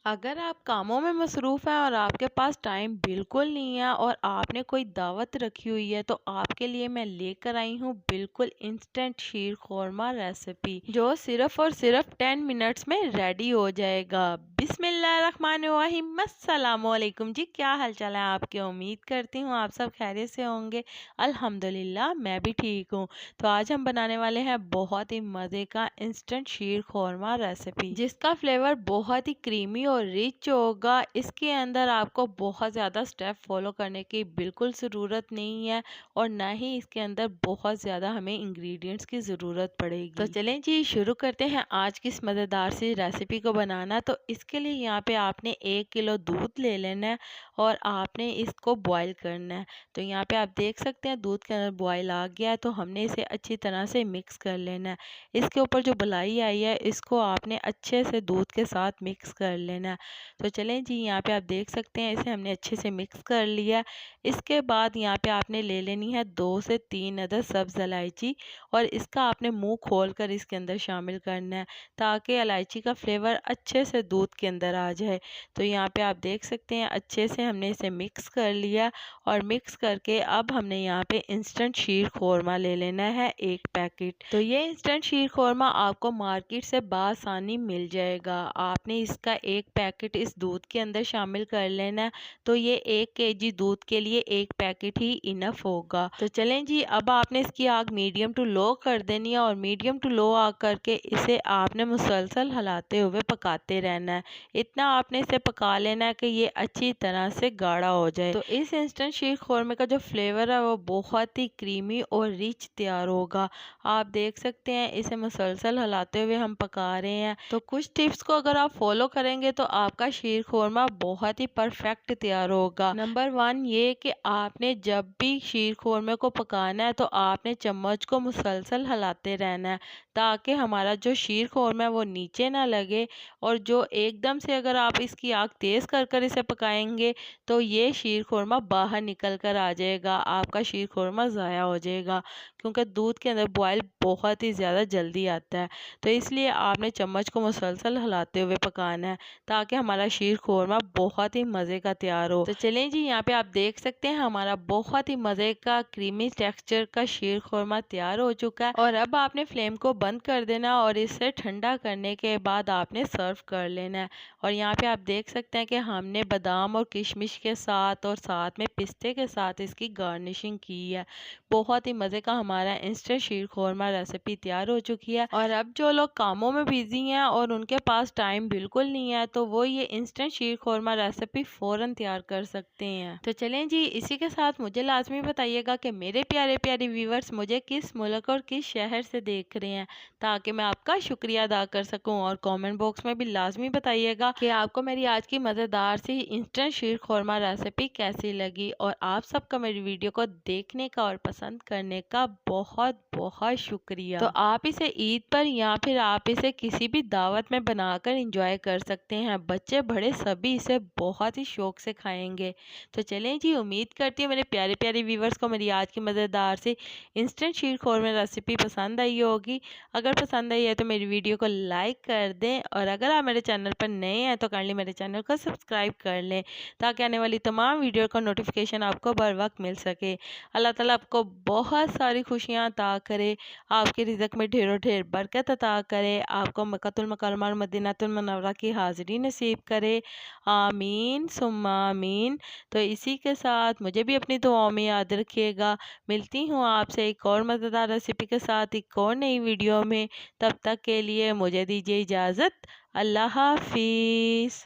अगर आप कामों में मसरूफ़ हैं और आपके पास टाइम बिल्कुल नहीं है और आपने कोई दावत रखी हुई है, तो आपके लिए मैं लेकर आई हूँ बिल्कुल इंस्टेंट शीर खोरमा रेसिपी जो सिर्फ़ और सिर्फ 10 मिनट्स में रेडी हो जाएगा। बिस्मिल्लाहिर्रहमानिर्रहीम, अस्सलामुअलैकुम जी। क्या हाल चाल है आपके? उम्मीद करती हूँ आप सब खैरियत से होंगे। अल्हम्दुलिल्लाह मैं भी ठीक हूँ। तो आज हम बनाने वाले हैं बहुत ही मज़े का इंस्टेंट शीर खोरमा रेसिपी, जिसका फ्लेवर बहुत ही क्रीमी और रिच होगा। इसके अंदर आपको बहुत ज़्यादा स्टेप फॉलो करने की बिल्कुल ज़रूरत नहीं है और ना ही इसके अंदर बहुत ज़्यादा हमें इंग्रेडिएंट्स की ज़रूरत पड़ेगी। तो चलें जी, शुरू करते हैं आज की इस मज़ेदार सी रेसिपी को बनाना। तो इसके लिए यहाँ पे आपने 1 किलो दूध ले लेना है और आपने इसको बॉईल करना है। तो यहाँ पे आप देख सकते हैं दूध के अंदर बॉईल आ गया है, तो हमने इसे अच्छी तरह से मिक्स कर लेना है। इसके ऊपर जो बलाई आई है इसको आपने अच्छे से दूध के साथ मिक्स कर लेना है। तो चलें जी, यहाँ पे आप देख सकते हैं इसे हमने अच्छे से मिक्स कर लिया। इसके बाद यहाँ पे आपने ले लेनी है 2 से 3 अदद सब्ज़ इलायची और इसका आपने मुंह खोल कर इसके अंदर शामिल करना है, ताकि इलायची का फ्लेवर अच्छे से दूध के अंदर आ जाए। तो यहाँ पे आप देख सकते हैं अच्छे से हमने इसे मिक्स कर लिया और मिक्स करके अब हमने यहाँ पे इंस्टेंट शीर खोरमा ले लेना है 1 पैकेट। तो ये इंस्टेंट शीर खोरमा आपको मार्केट से बासानी मिल जाएगा। आपने इसका 1 पैकेट इस दूध के अंदर शामिल कर लेना है। तो ये 1 केजी दूध के लिए 1 पैकेट ही इनफ होगा। तो चलें जी, अब आपने इसकी आग मीडियम टू लो कर देनी है और मीडियम टू लो आग करके इसे आपने मुसलसल हिलाते हुए पकाते रहना है। इतना आपने इसे पका लेना है कि ये अच्छी तरह से गाढ़ा हो जाए। तो इस इंस्टेंट शीर खोरमे का जो फ्लेवर है वो बहुत ही क्रीमी और रिच तैयार होगा। आप देख सकते हैं इसे मुसलसल हिलाते हुए हम पका रहे हैं। तो कुछ टिप्स को अगर आप फॉलो करेंगे तो आपका शीर खोरमा बहुत ही परफेक्ट तैयार होगा। नंबर 1 ये कि आपने जब भी शीर खोरमे को पकाना है तो आपने चम्मच को मुसलसल हिलाते रहना है, ताकि हमारा जो शीर खोरमा है वो नीचे ना लगे। और जो एकदम से अगर आप इसकी आग तेज़ कर इसे पकाएंगे तो ये शीर खोरमा बाहर निकल कर आ जाएगा, आपका शीर खोरमा ज़ाया हो जाएगा, क्योंकि दूध के अंदर बॉयल बहुत ही ज़्यादा जल्दी आता है। तो इसलिए आपने चम्मच को मुसलसल हिलाते हुए पकाना है, ताकि हमारा शीर खोरमा बहुत ही मज़े का तैयार हो। तो चलें जी, यहाँ पे आप देख सकते हैं हमारा बहुत ही मज़े का क्रीमी टेक्सचर का शीर खोरमा तैयार हो चुका है। और अब आपने फ्लेम को बंद कर देना और इसे ठंडा करने के बाद आपने सर्व कर लेना है। और यहाँ पे आप देख सकते हैं कि हमने बादाम और किशमिश के साथ और साथ में पिस्ते के साथ इसकी गार्निशिंग की है। बहुत ही मज़े का हमारा इंस्टेंट शीर खोरमा रेसिपी तैयार हो चुकी है। और अब जो लोग कामों में बिजी हैं और उनके पास टाइम बिल्कुल नहीं है, तो वो ये इंस्टेंट शीर खोरमा रेसिपी फ़ौरन तैयार कर सकते हैं। तो चलें जी, इसी के साथ मुझे लाजमी बताइएगा कि मेरे प्यारे प्यारे व्यूवर्स मुझे किस मुल्क और किस शहर से देख रहे हैं, ताकि मैं आपका शुक्रिया अदा कर सकूं। और कमेंट बॉक्स में भी लाजमी बताइएगा कि आपको मेरी आज की मज़ेदार सी इंस्टेंट शीर खोरमा रेसिपी कैसी लगी। और आप सबका मेरी वीडियो को देखने का और पसंद करने का बहुत बहुत शुक्रिया। तो आप इसे ईद पर या फिर आप इसे किसी भी दावत में बनाकर इंजॉय कर सकते हैं। बच्चे बड़े सभी इसे बहुत ही शौक से खाएंगे। तो चलें जी, उम्मीद करती हूँ मेरे प्यारे प्यारे व्यूवर्स को मेरी आज की मज़ेदार सी इंस्टेंट शीर खोरमा रेसिपी पसंद आई होगी। अगर पसंद आई है तो मेरी वीडियो को लाइक कर दें और अगर आप मेरे चैनल पर नए हैं तो काइंडली मेरे चैनल को सब्सक्राइब कर लें, ताकि आने वाली तमाम वीडियो का नोटिफिकेशन आपको बर वक्त मिल सके। अल्लाह ताला आपको बहुत सारी खुशियाँ अता करे, आपके रिज़्क़ में ढेरों ढेर बरकत अता करे, आपको मक्कातुल मुकर्रमा और मदीनातुल मुनव्वरा की हाज़िरी नसीब करे। आमीन सुम्मा आमीन। तो इसी के साथ मुझे भी अपनी दुआओं में याद रखिएगा। मिलती हूँ आपसे एक और मज़ेदार रेसिपी के साथ एक और नई वीडियो में। तब तक के लिए मुझे दीजिए इजाज़त। अल्लाह हाफिज़।